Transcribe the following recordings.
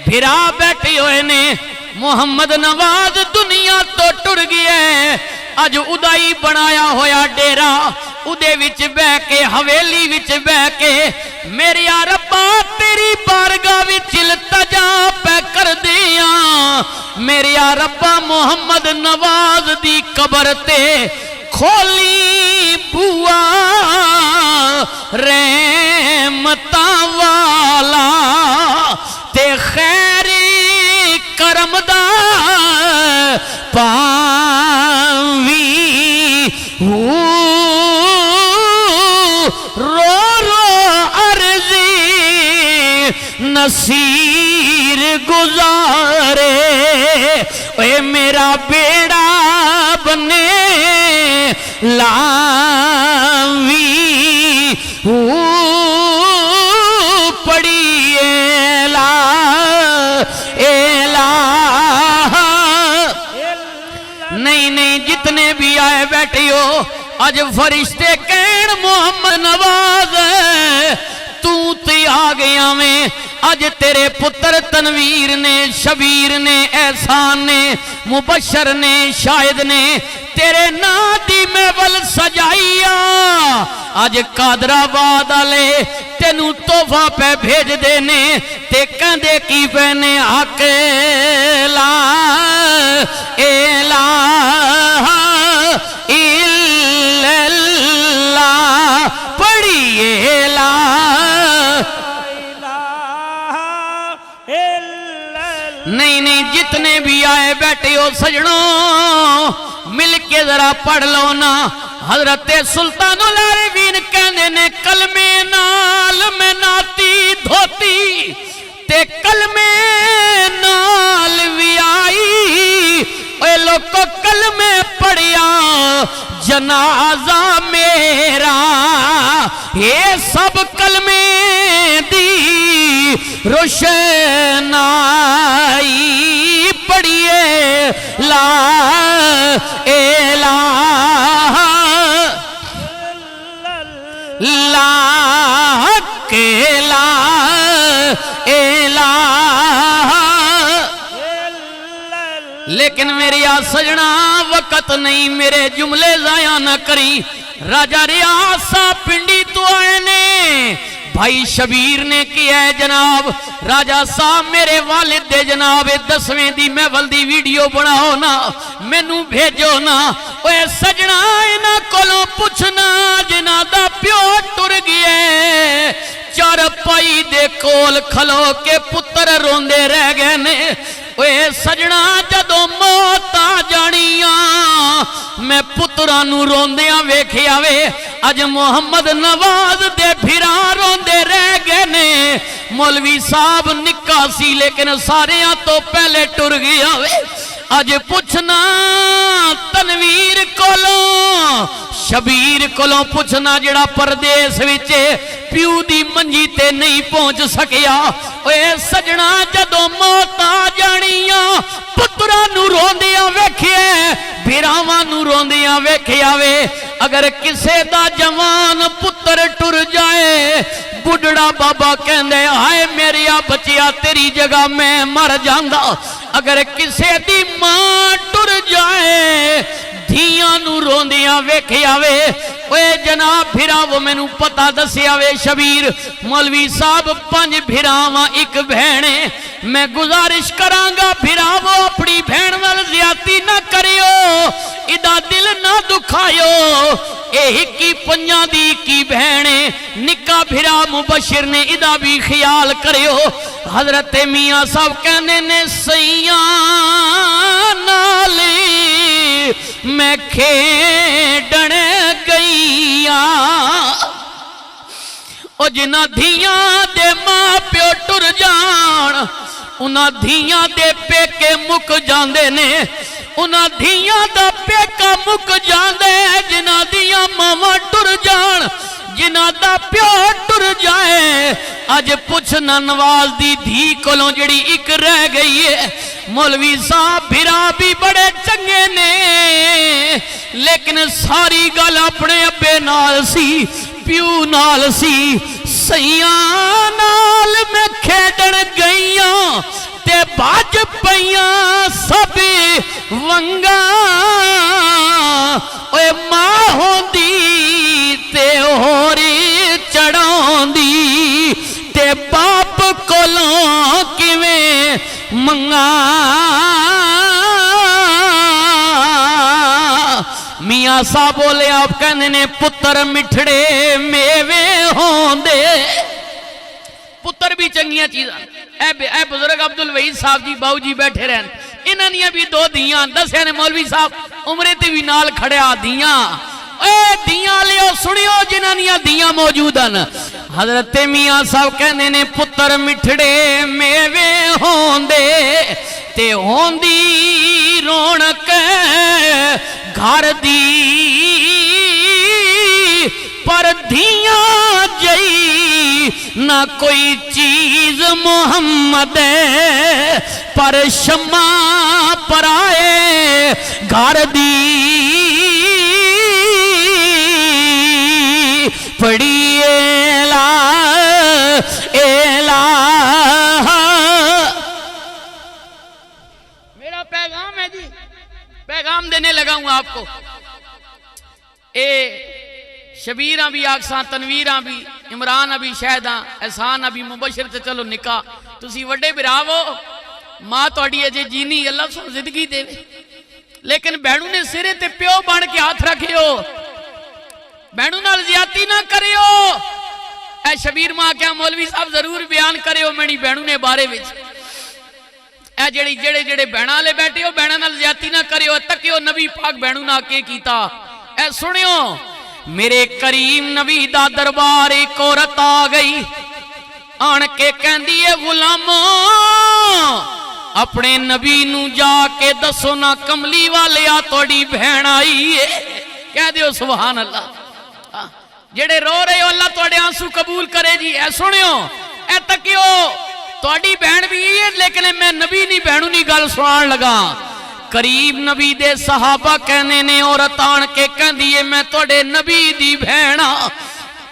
بھرا بیٹھے ہوئے نے محمد نواز دنیا تو ٹر گیا اج ادائی بنایا ہویا ڈیرا ادے وچ بہ کے حویلی وچ بہ کے میرے ربا تیری بارگاہ وچ التجا پہ کر دیاں میرے ربا محمد نواز دی قبر تے کھولی بوا رحمتاں والا تے خیری کرم دا پاوی رو رو عرضی نصیر گزارے اے میرا بیڑا بنے لاوی پڑی نہیں جتنے بھی آئے بیٹھے ہو اج فرشتے کہن محمد نواز تو تے آ گیا میں اج تیرے پتر تنویر نے شبیر نے احسان نے مبشر نے شاہد نے تیرے نا دی محفل سجائیا اج قادر آباد والے تینوں تحفہ پہ بھیج دینے تے کہندے کی پہنے حق لا الہ الا اللہ پڑھیے لا نہیں جتنے بھی آئے بیٹھے ہو سجنوں مل کے ذرا پڑھ لو نا حضرت سلطان العارفین کہنے نے کلمے نال میں ناتی دھوتی تے کلمے نال بھی آئی اے لوگو کلمے پڑھیا جنازہ میرا یہ سب کلمے دی روشنائی پڑھیے لا الہ لا الہ لیکن میری سجنا وقت نہیں میرے جملے ضائع نہ کری راجہ ریاسہ پنڈی تو آئے نے بھائی شبیر نے کیا ہے جناب راجہ صاحب میرے والد دے جناب 10ویں دی محفل دی ویڈیو بناؤ نا مینوں بھیجو نا اوے سجنا انہاں کولوں پوچھنا جنہاں دا پیو ٹر گئے چار پائی دے کول کھلو کے پتر روندے رہ گئے نے اوے سجنا جدوں موت آ جانیاں میں پترانوں روندیاں ویکھیا وے اج محمد نواز دے بھرا روندے رہ گئے نے مولوی صاحب نکا سی لیکن ساریاں تو پہلے ٹر گیا وے اج پوچھنا تنویر کولوں شبیر کولوں پوچھنا جڑا پردیس وچے پیو دی منجی تے نہیں پہنچ سکیا اے سجنا جدوں موت آ جانیاں پتراں نوں روندیاں ویکھیا بھراواں نوں روندیاں ویکھیا وے اگر کسے دا جوان پتر ٹر جائے بڑھڑا بابا کہندے ہائے میریا بچیا تیری جگہ میں مر جاندا اگر کسے دی ماں ٹر جائے دھیاں نو روندیاں ویکھیا وے اوے جناب بھراو مینوں پتہ دسیا وے شبیر مولوی صاحب 5 بھراواں 1 بہنے میں گزارش کراں گا بھراو اپنی بہن نال زیادتی نہ کریو ادا دل نہ دکھایو اے کی 5 دی کی بہنے نکا بھرا مبشر نے ادا بھی خیال کریو حضرت میاں صاحب کہنے نے سیاں نالی میں کھیڈن گئیاں او جنہ دھیاں دے ماں پیو ٹر جان انہاں دھیاں دے پیکے مک جاندے نے انہاں دھیاں دا پیکا مک جاندے جنہ دیاں ماں ٹر جان جنہ دا پیو ٹر جائے اج پوچھنا نواز دی دھی کولوں جڑی 1 رہ گئی ہے مولوی صاحب بھرا بھی بڑے چنگے نے لیکن ساری گل اپنے ابے نال سی پیو نال سی سیاں نال میں کھیڈن گئیاں تے باج پیاں سب ونگا اوے ماں ہوندی تے ہوری چڑھاؤں دی تے باپ کولوں کیویں منگا میاں صاحب بولے آپ کہنے نے پتر مٹھڑے میوے ہوندے پتر بھی چنگیاں چیزاں اے بزرگ عبدالوحید صاحب جی باؤ جی بیٹھے رہن انہاں نے بھی دو دیاں دسے نے مولوی صاحب عمرے تے بھی نال کھڑیا دیاں اے دیاں لیو سنیو جنہاں نے دیاں موجود ہیں حضرت میاں صاحب کہنے نے پتر مٹھڑے میوے ہوندے تے ہوندی رونق گھر دی پر دھیاں جئی نہ کوئی چیز محمد پر شمع پرائے گھر دی پڑی میرا پیغام ہے جی پیغام دینے لگا ہوں آپ کو اے شبیرہ بھی آکساں تنویرہ بھی عمران بھی شہداں احسان بھی مبشر تے چلو نکاح تسی وڈے براو ماں توڑی اجے جینی اللہ سن زندگی دے لیکن بہنوں نے سرے تے پیو بان کے ہاتھ رکھیو بہنوں نال زیادتی نہ کریو اے شبیر ماں کیا مولوی صاحب ضرور بیان کریو میری بہنوں نے بارے وچ اے جڑے بہناں لے بیٹھے ہو بہناں نال زیادتی نہ کریو تکیو نبی پاک بہنوں نہ کے کیتا اے سنیو میرے کریم نبی دا دربار ایک عورت آ گئی آن کے کہندی ہے غلاموں اپنے نبی نو جا کے دسو نا کملی والے آ توڑی بہن آئی ہے کہہ دیو سبحان اللہ جڑے رو رہے ہو اللہ توڑے آنسو قبول کرے جی اے سنیو اے تکیو توڑی بہن بھی ہے لیکن میں نبی نہیں بہنوں نہیں گل سنان لگا قریب نبی دے صحابہ کہنے نے عورت آن کے کہن دیئے میں توڑے نبی دی بہنا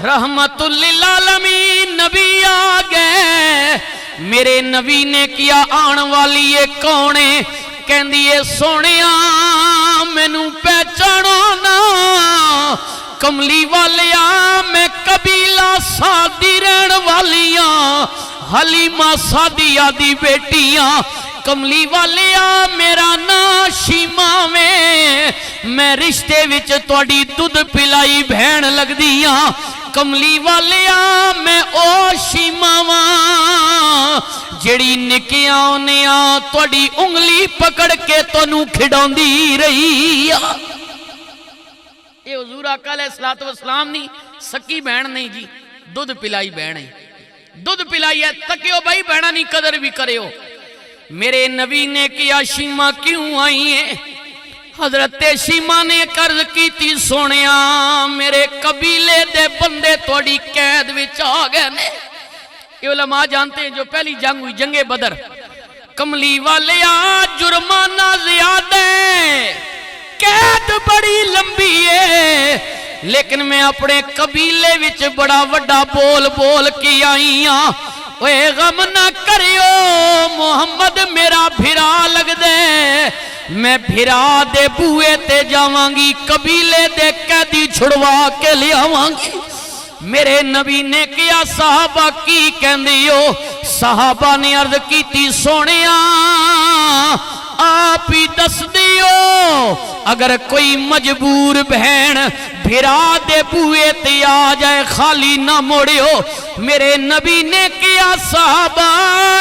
رحمت للعالمین نبی آگئے میرے نبی نے کیا آن والی یہ کونے کہن دیئے سونیا مینوں پہچانو نا کملی والیا میں قبیلہ سادی رہن والیاں حلیمہ سادیہ دی بیٹیاں کملی والیا میرا نا شیمہ میں رشتے وچ توڑی دودھ پلائی بہن لگ دیاں کملی والیا میں او شیمہ وہاں جڑی نکیاں انیاں توڑی انگلی پکڑ کے تونوں کھڑاؤں دی رہی یہ حضور آقا علیہ السلام نہیں سکی بہن نہیں جی دودھ پلائی بہن نہیں دودھ پلائی ہے تکیو بھائی بہنہ نہیں قدر بھی کرے ہو میرے نبی نے کیا شیمہ کیوں آئی ہیں حضرت شیمہ نے قرض کی تھی سونیا میرے قبیلے دے بندے توڑی قید وچ آ گئے نے یہ علماء جانتے ہیں جو پہلی جنگ ہوئی جنگ بدر کملی والے جرمانہ زیادہ ہے قید بڑی لمبی ہے لیکن میں اپنے قبیلے وچ بڑا وڈا بول کی آئی ہاں اوے غم نہ کریو محمد میرا بھرا لگ دے میں بھرا دے بوئے تے جاواں گی قبیلے دے قیدی چھڑوا کے لے آواں گی میرے نبی نے کیا صحابہ کی کہندیو صحابہ نے عرض کی تھی سونیا آپ ہی دس دیو اگر کوئی مجبور بہن بھرا دے بوئے تے آ جائے خالی نہ موڑیو میرے نبی نے کیا صحابہ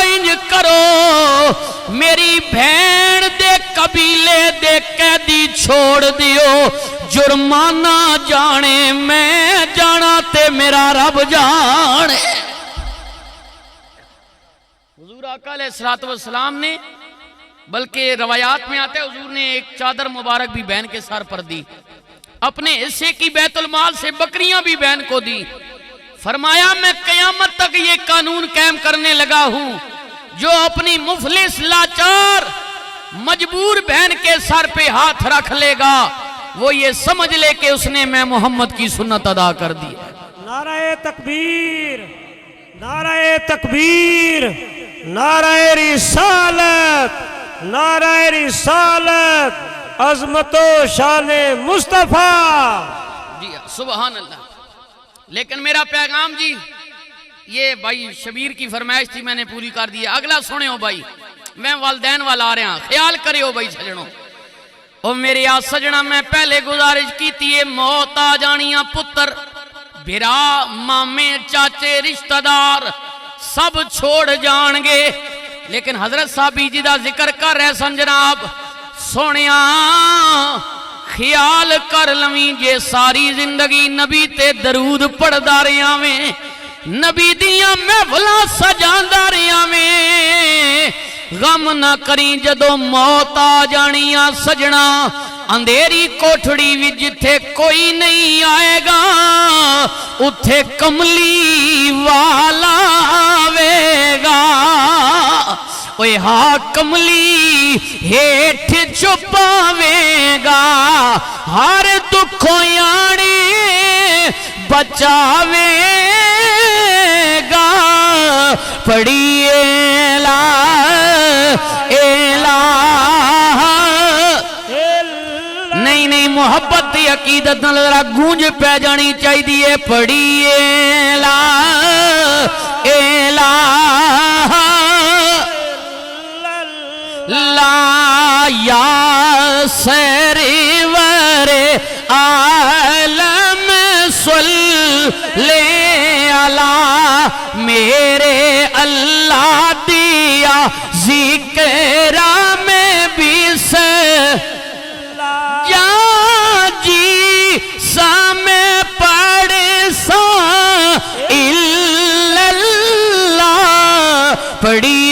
انج کرو میری بہن دے قبیلے دے قیدی چھوڑ دیو جرمانہ جانے میں جانا تے میرا رب جانے حضور آقا علیہ السلام نے بلکہ روایات میں آتے حضور نے ایک چادر مبارک بھی بہن کے سر پر دی اپنے حصے کی بیت المال سے بکریاں بھی بہن کو دی فرمایا میں قیامت تک یہ قانون قائم کرنے لگا ہوں جو اپنی مفلس لاچار مجبور بہن کے سر پہ ہاتھ رکھ لے گا وہ یہ سمجھ لے کہ اس نے میں محمد کی سنت ادا کر دی نعرہ تکبیر نعرہ تکبیر نعرہ رسالت، نعرہ رسالت، عظمت و شان مصطفیٰ. جی سبحان اللہ. لیکن میرا پیغام جی یہ بھائی شبیر کی فرمائش تھی، میں نے پوری کر دی. اگلا سنے ہو بھائی، میں والدین والا آ رہے ہیں، خیال کرے ہو بھائی سجنوں. او میری آ سجنہ میں پہلے گزارش کی تھی، موت آ جانیاں پتر بھرا مامے چاچے رشتہ دار سب چھوڑ جان گے. لیکن حضرت صاحبی جی دا ذکر کر رہے سن جناب سونیاں خیال کر لویں جے ساری زندگی نبی تے درود پڑھ داریاں میں، نبی دیاں محفلاں سجاندہ رہیاں میں. غم نہ کریں جدو موت آ جانیاں سجنا، اندھیری کوٹھڑی بھی جتھے کوئی نہیں آئے گا اتھے کملی والا آوے گا. اوہ ہاں کملی ہیٹھ چھپاوے گا، ہر دکھوں یاڑی بچاوے گا. پڑھیے لا الہ، نہیں محبت دی عقیدت نال ذرا گونج پہ جانی چاہی دیئے. پڑھیے لا الہ لا یا سرور عالم صلی علی میرے اللہ دیا ذکر میں بھی جا جی سامیں پڑھ سا الا اللہ. پڑھی